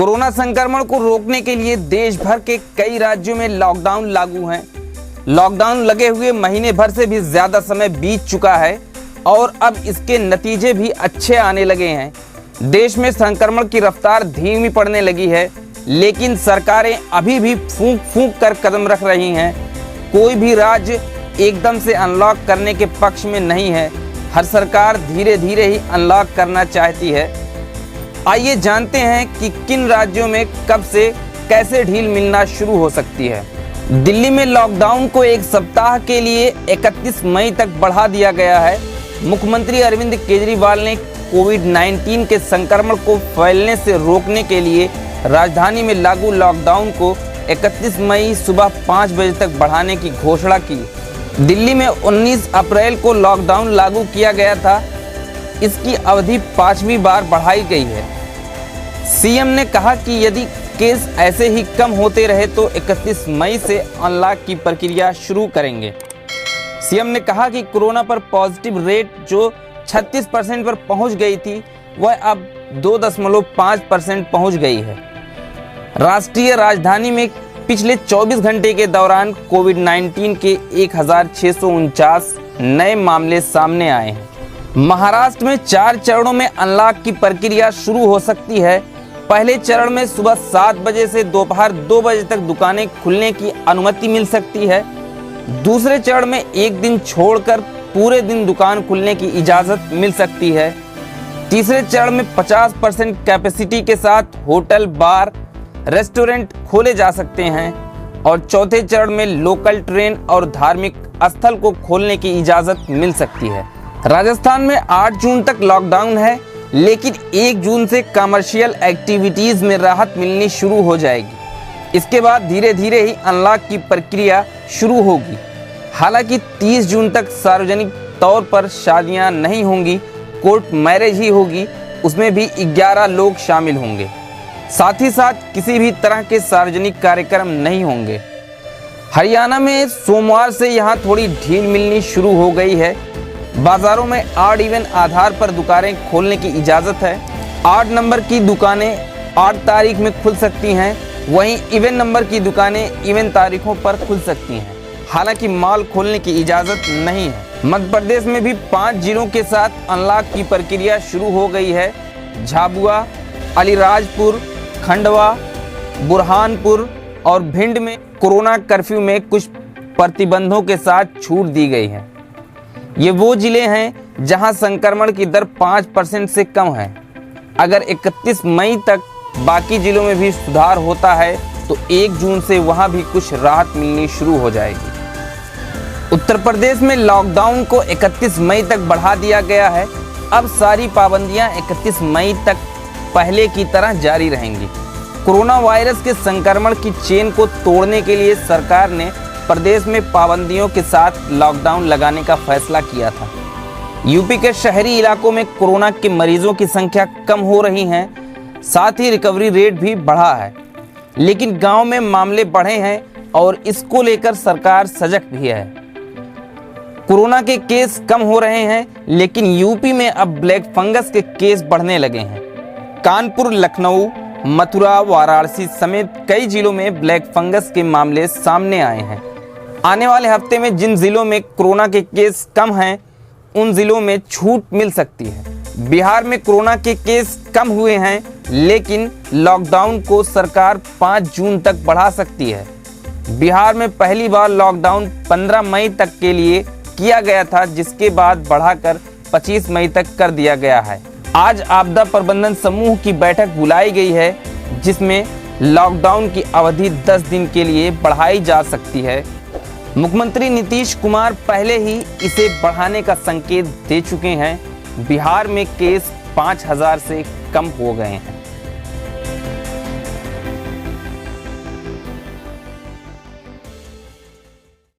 Corona संक्रमण को रोकने के लिए देश भर के कई राज्यों में लॉकडाउन लागू है। लॉकडाउन लगे हुए महीने भर से भी ज्यादा समय बीत चुका है और अब इसके नतीजे भी अच्छे आने लगे हैं। देश में संक्रमण की रफ्तार धीमी पड़ने लगी है, लेकिन सरकारें अभी भी फूंक फूंक कर कदम रख रही हैं। कोई भी राज्य एकदम से अनलॉक करने के पक्ष में नहीं है। हर सरकार धीरे धीरे ही अनलॉक करना चाहती है। आइए जानते हैं कि किन राज्यों में कब से कैसे ढील मिलना शुरू हो सकती है। दिल्ली में लॉकडाउन को एक सप्ताह के लिए 31 मई तक बढ़ा दिया गया है। मुख्यमंत्री अरविंद केजरीवाल ने कोविड-19 के संक्रमण को फैलने से रोकने के लिए राजधानी में लागू लॉकडाउन को 31 मई सुबह 5 बजे तक बढ़ाने की घोषणा की। दिल्ली में 19 अप्रैल को लॉकडाउन लागू किया गया था। इसकी अवधि 5वीं बार बढ़ाई गई है। सीएम ने कहा कि यदि केस ऐसे ही कम होते रहे तो 31 मई से अनलॉक की प्रक्रिया शुरू करेंगे। सीएम ने कहा कि कोरोना पर पॉजिटिव रेट जो 36% पर पहुंच गई थी, वह अब 2.5% पहुंच गई है। राष्ट्रीय राजधानी में पिछले 24 घंटे के दौरान कोविड-19 के 1649 नए मामले सामने आए हैं। महाराष्ट्र में 4 चरणों में अनलॉक की प्रक्रिया शुरू हो सकती है। पहले चरण में सुबह 7 बजे से दोपहर 2 बजे तक दुकानें खुलने की अनुमति मिल सकती है। दूसरे चरण में एक दिन छोड़कर पूरे दिन दुकान खुलने की इजाज़त मिल सकती है। तीसरे चरण में 50% कैपेसिटी के साथ होटल, बार, रेस्टोरेंट खोले जा सकते हैं और चौथे चरण में लोकल ट्रेन और धार्मिक स्थल को खोलने की इजाज़त मिल सकती है। राजस्थान में 8 जून तक लॉकडाउन है, लेकिन 1 जून से कमर्शियल एक्टिविटीज़ में राहत मिलनी शुरू हो जाएगी। इसके बाद धीरे धीरे ही अनलॉक की प्रक्रिया शुरू होगी। हालांकि 30 जून तक सार्वजनिक तौर पर शादियां नहीं होंगी, कोर्ट मैरिज ही होगी। उसमें भी 11 लोग शामिल होंगे। साथ ही साथ किसी भी तरह के सार्वजनिक कार्यक्रम नहीं होंगे। हरियाणा में सोमवार से यहाँ थोड़ी ढील मिलनी शुरू हो गई है। बाजारों में ऑड इवन आधार पर दुकानें खोलने की इजाज़त है। 8 नंबर की दुकानें 8 तारीख में खुल सकती हैं, वहीं इवन नंबर की दुकानें इवन तारीखों पर खुल सकती हैं। हालांकि मॉल खोलने की इजाज़त नहीं है। मध्य प्रदेश में भी 5 जिलों के साथ अनलॉक की प्रक्रिया शुरू हो गई है। झाबुआ, अलीराजपुर, खंडवा, बुरहानपुर और भिंड में कोरोना कर्फ्यू में कुछ प्रतिबंधों के साथ छूट दी गई है। ये वो जिले हैं जहां संक्रमण की दर 5% से कम है। अगर 31 मई तक बाकी जिलों में भी सुधार होता है तो 1 जून से वहां भी कुछ राहत मिलनी शुरू हो जाएगी। उत्तर प्रदेश में लॉकडाउन को 31 मई तक बढ़ा दिया गया है। अब सारी पाबंदियां 31 मई तक पहले की तरह जारी रहेंगी। कोरोना वायरस के संक्रमण की चेन को तोड़ने के लिए सरकार ने प्रदेश में पाबंदियों के साथ लॉकडाउन लगाने का फैसला किया था। यूपी के शहरी इलाकों में कोरोना के मरीजों की संख्या कम हो रही है, साथ ही रिकवरी रेट भी बढ़ा है। लेकिन गांव में मामले बढ़े हैं और इसको लेकर सरकार सजग भी है। कोरोना के केस कम हो रहे हैं, लेकिन यूपी में अब ब्लैक फंगस के केस बढ़ने लगे हैं। कानपुर, लखनऊ, मथुरा, वाराणसी समेत कई जिलों में ब्लैक फंगस के मामले सामने आए हैं। आने वाले हफ्ते में जिन जिलों में कोरोना के केस कम हैं, उन जिलों में छूट मिल सकती है। बिहार में कोरोना के केस कम हुए हैं, लेकिन लॉकडाउन को सरकार 5 जून तक बढ़ा सकती है। बिहार में पहली बार लॉकडाउन 15 मई तक के लिए किया गया था, जिसके बाद बढ़ाकर 25 मई तक कर दिया गया है। आज आपदा प्रबंधन समूह की बैठक बुलाई गई है, जिसमें लॉकडाउन की अवधि 10 दिन के लिए बढ़ाई जा सकती है। मुख्यमंत्री नीतीश कुमार पहले ही इसे बढ़ाने का संकेत दे चुके हैं। बिहार में केस 5000 से कम हो गए हैं।